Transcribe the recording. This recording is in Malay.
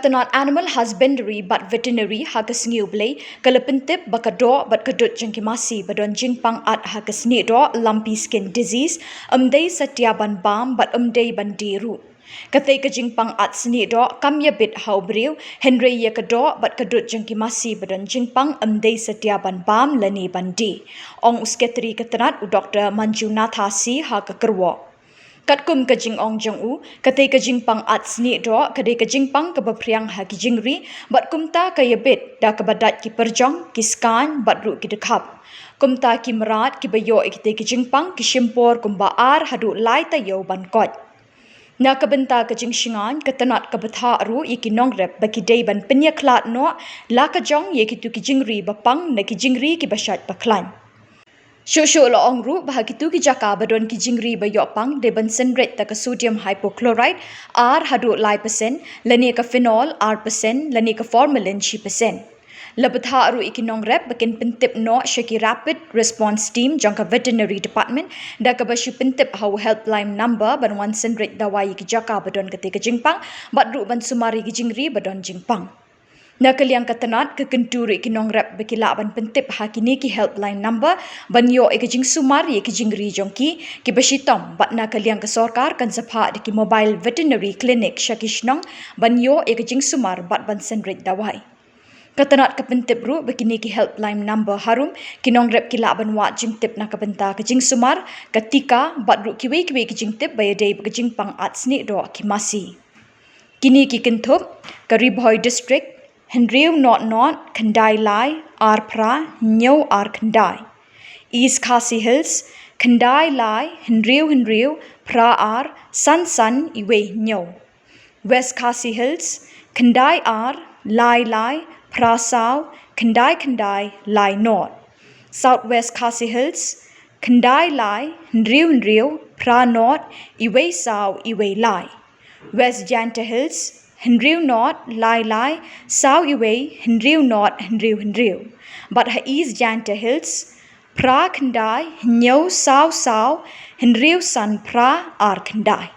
Tnad animal husbandry but veterinary Khasinews blay kalapintip bakado but kadut jengki Masi badon jingpang at Sniehdoh lumpy skin disease umday satyaban bam but umday bandiru. Katay ka jingpang at Sniehdoh kamya bit haubriu Henry yakado but kadut jengki Masi badon jingpang umday satyaban bam lani bandi. Ong usketri Tnad u Dr. Manjunatha si hakakerwo. Katkum ka jing ong jong u, katay ka jing pang at Sniehdoh, kaday ka jing pang kabapriang ha ki jingri, bat kumta ka yabit da kabadat ki perjong, ki skan, bat ru ki dekap. Kumta ki merat ki bayo ikitay ki jing pang, ki shimpor kumbaar hadu lai tayo bankot. Na kabenta ka jing shingan, katanat kabatha aru iki nongrep baki day ban penyaklat no, la ka jong ye ki tu ki jingri bapang na ki jingri ki basyat baklan. Shushu lo ong ru bahagitu ki jaka badon ki jingri bayopang de ban senret ta ka sodium hypochlorite R hadu lai persen lani ka phenol R persen lani ka formalin shi persen. Labatha aru ikinong rep bakin pentip no shaki rapid response team jong ka veterinary department da ka bashi pentip hau helpline number ban wan senret dawai ki jaka badon kate ka jingpang bat ru ban sumari ki jingri badon jingpang. Nakaliang Tnad ke kenturi kinong rep bekila ban pentip hakini ki helpline number ban yo ekajing sumar ye ki jingri jongki ki bashitom bat nakaliang ke sorkar kan sapha de ki mobile veterinary clinic shakishnong ban yo ekajing sumar bat ban senrit dawai. Tnad ke pentip ru bekini ki helpline number harum kinong rep kila ban wat jingtip na kabenta ke jing sumar ketika bat ru kiwe ki jingtip bayadei bekajing pang at Sniehdoh ki Masi. Kini ki kentup ke Ribhoi district Henriu not Kandai Lai Ar Pra Nyo Ar Kandai. East Khasi Hills Kandai Lai Henriu Pra Ar San Iwe Nyo. West Khasi Hills Kandai Ar Lai Pra Sao Kandai Lai Not. Southwest Khasi Hills Kandai Lai Henriu Pra Not Iwe Sao Iwe Lai. West Janta Hills Henriu not lai sao iwe Henriu not Henriu. But ha East Janta Hills pra kandai nyo sao Henriu san pra ar kandai.